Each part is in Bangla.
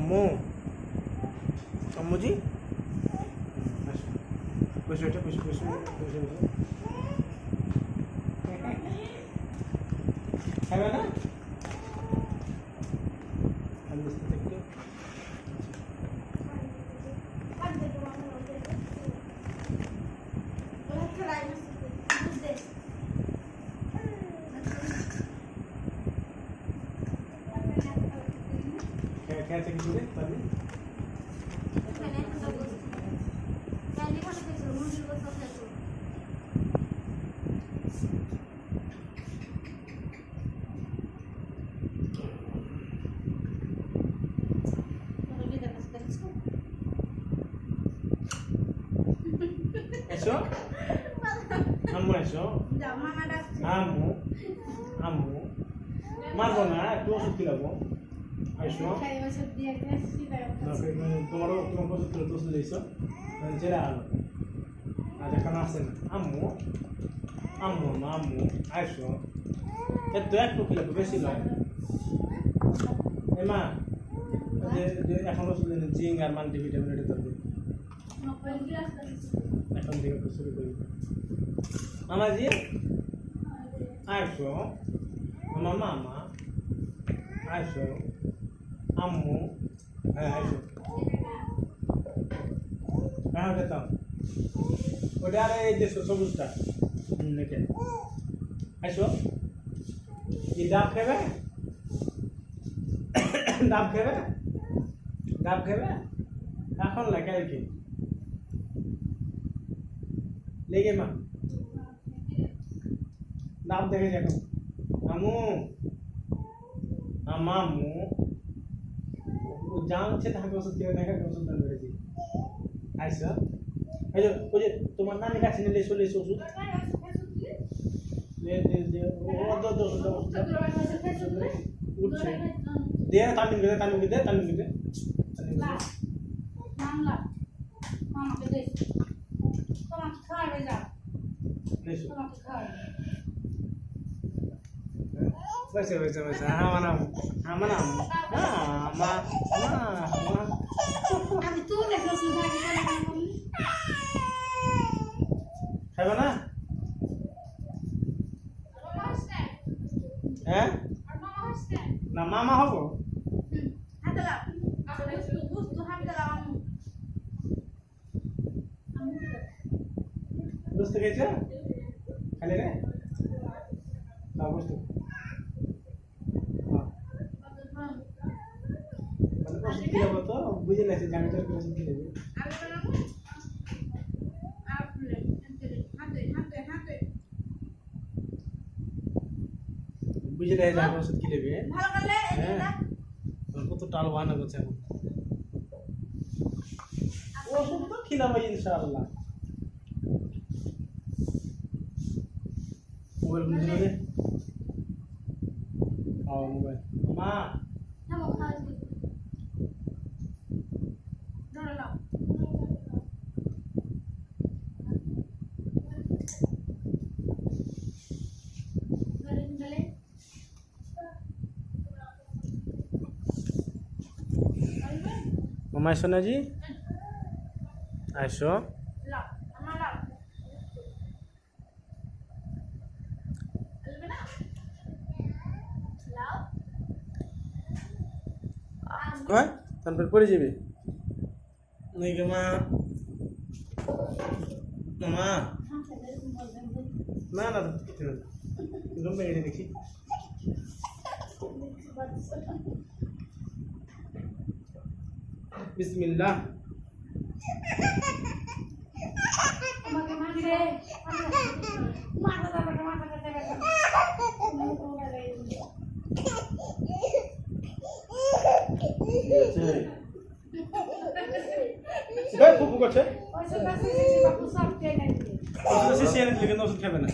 আম্মু আম্মুজি বসে এটা বসে বসে বসে বসে খাবে না আমি বুঝতে একটু খেয়েছে কিছু রে পারবি এসো আম্মু এসো আম্মু আম্মু মারবো না একটু ওষুধ খিলাবো এসো তোমারও তোমার পছন্দ ওষুধ দিয়েছো ছেড়ে আলো আর এখন আসে না আম্মু আম্মু আম্মু এসো একটু একটু খিলাবো বেশি নয় মা যে এখন ওষুধ জিঙ্ক আর মাল্টিভিটামিন এটা ধরবে এখন থেকে একটু শুরু করি মামাজি আসো আমার মামা আসো আম্মু হ্যাঁ আসো হ্যাঁ যেতাম ওটা আর এই যে সবুজটা এটা আসো কি ডাব খাবে ডাব খাবে ডাব খাবে এখন না কালকে লেগে মা ডাব দেখে যাবো আমু আমামু ও জানছে তাকে ওষুধ খেয়ে দেখা ওষুধ দান করেছি আইসা এই যে ওই যে তোমার নানি কাছে নিলে চলে এসে ওষুধ উঠছে দিয়ে তামিল গেলে তামিল গেলে তামিল গেলে বসে বসে বসে আমার নাম আমার নাম মা আমি তো দেখো সুধা কি খাবে না হ্যাঁ না মামা হবো হাতে লাও আসলে বুঝতো হাতে লাও বুঝতে গেছো খালি রে না বুঝতে ওষুধ দিলাম তো বুঝে লাগছে জানি তো ওষুধ দিলে বুঝে দেয় জানি ওষুধ কি নেবে ভালো করলে হ্যাঁ কত টাল বানা করছে এখন ওষুধ তো খিলাবো ইনশাআল্লাহ মোবাইল বুঝে নেবে মোবাইল মা থামো খাওয়া ধরে লাও গলে মামা সোনা জি আসো লাও আমার লাও চলবে না লাও কয় তারপর পড়ে যাবে নাকি মা মামা না না কিছু না রুম ভেঙে দেখি বিসমিল্লাহ আমাকে মারবে মাথা দাও মাথা ভাই ফুফু করছে ওইসব কাছে বাপু সব খেয়ে নেবে ওষুধ শেষ এনে দিলে কিন্তু ওষুধ খাবে না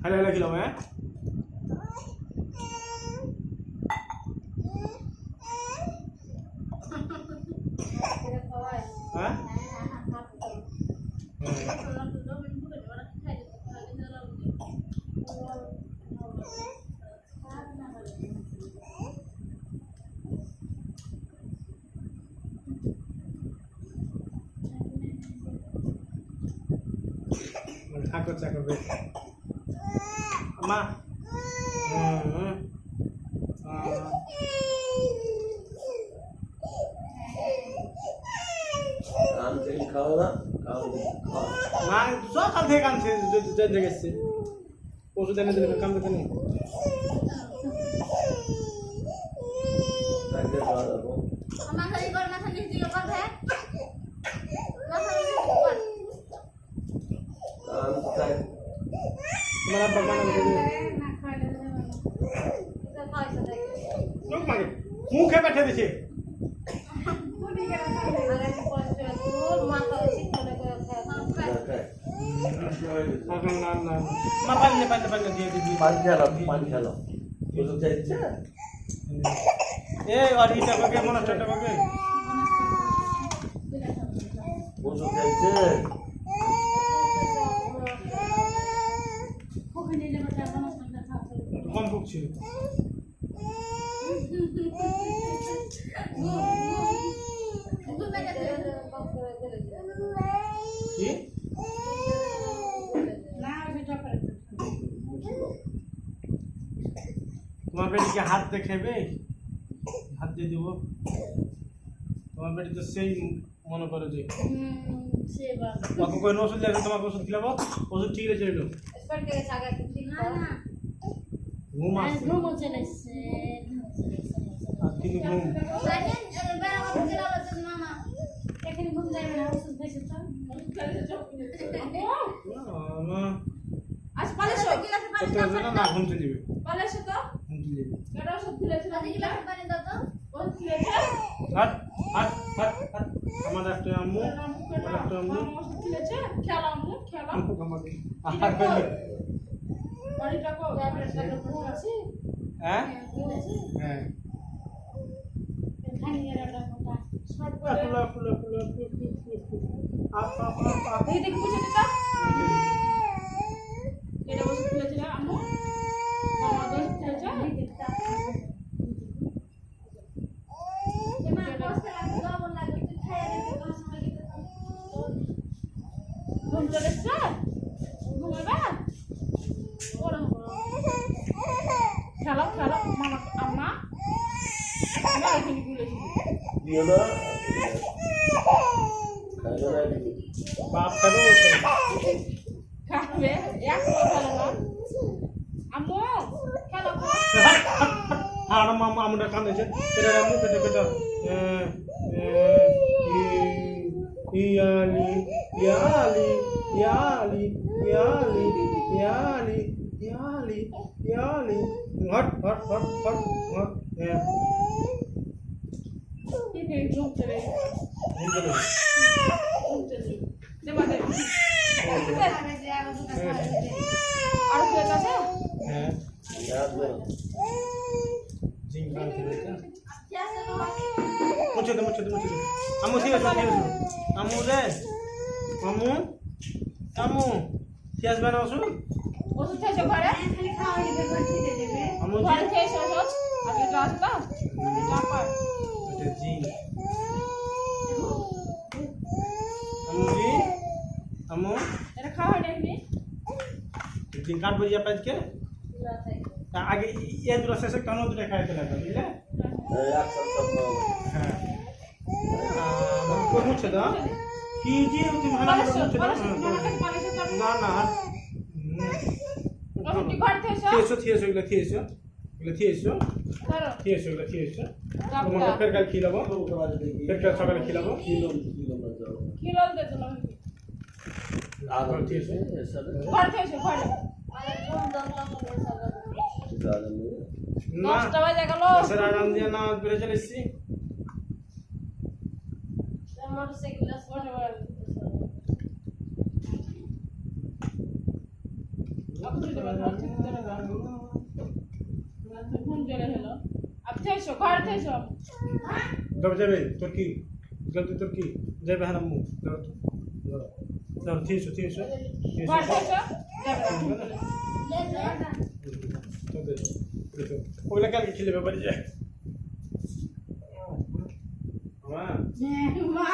হ্যালো হ্যালো কিলো হ্যাঁ হ্যাঁ চাকর চাকর বেশ মা খাওয়া না না সকাল থেকে কানছে জেনে গেছে ওষুধ এনে দিলে কাম করতে নেই মাথা দিয়ে কর, মাথা নিচ দিয়ে কর ভাই। মাথা নিচ দিয়ে কর। তোমার আব্বা কানা করে দিবে না খাইলে দেবে না। এটা খাইছে দেখে। লোক মানে মুখে বেঠে দিছে বুড়ি গেল খাইলে। আগে পয়সা তোর মাথা বেশি করে করে খায়। এখন না না মা পানি দিয়ে দিবি পানি খেলো ওষুধ চাইছে এই আর এটা বগে মনে টাটা বগে ওষুধ চাইছে ওখানে নেবে টাকা না সঙ্গে খাওয়া। কম ভুগছি কি তোমার বেটিকে হাত দেখাবে হাত দিয়ে দিব তোমার বেটি তো সেই মনে করে যে কোনো ওষুধ লাগবে তোমাকে ওষুধ দিলাম ওষুধ ঠিক আছে এলো ঘুম আসছে আর তিনি ঘুম না ঘুমতে দিবে ঘুমতে দিবে হাট হাট হাট হাট আমার একটা আম্মু আমার একটা আম্মু আম্মু আমাকে আহার করবে হ্যাঁ হ্যাঁ আপ আপ আপ আপ খেলো খেলো মামা আম্মা এখানে গুলেছি দিও না খাইলো না বাপ খাবে খাবে এক খেলো না আম্মু খেলো আর মামা আমরা কাঁদেছে এটা আম্মু পেটে পেটা ইয়ালি ইয়ালি ইয়ালি ইয়ালি ইয়ালি ইয়ালি ইয়ালি hot hot hot hot hot হ্যাঁ ঘুম চলে আর কে আছে হ্যাঁ याद में জিং খান খেলেছে মুছে দে আম্মু ঠিক আছে আম্মু রে আম্মু আম্মু ঠিক আছে বেরো আসুন ওষুধ খেয়েছো ঘরে খালি খাওয়া দিবে ঘরে দেবে ঘরে খেয়েছো ওষুধ আগে তো আসতো যা পার এটা জিং আম্মু জি আম্মু এটা খাওয়া দেখবি জিং কাট বজি আপনার কে আগে ये दूर से कानो दूर खाए थे लगा ठीक है एक सब सब हां को मुझे दा कीजिए तुम हमारा मुझे ना ना ওষুধ ঘর খেয়েছো थिएसो তোমরা ফের কাল খিলাবো ফের কাল সকালে খিলাবো किलो কিলো দে দিলাম आधा थिएसो ऐसा ঘর খেয়েছো ঘরে না 10টা বাজে গেল স্যার আরাম দিয়ে না বেরে চলেছি মোটরসাইকেল আসবে ঘুম চলে হলো अब থেছো ঘর থেছো দব যাবে তুর্কি গলতি তুর্কি যাবে হারামু দাও थिएसो ঘর থেছো ওইলা কালকে খেলে বাড়ি যায় মা মা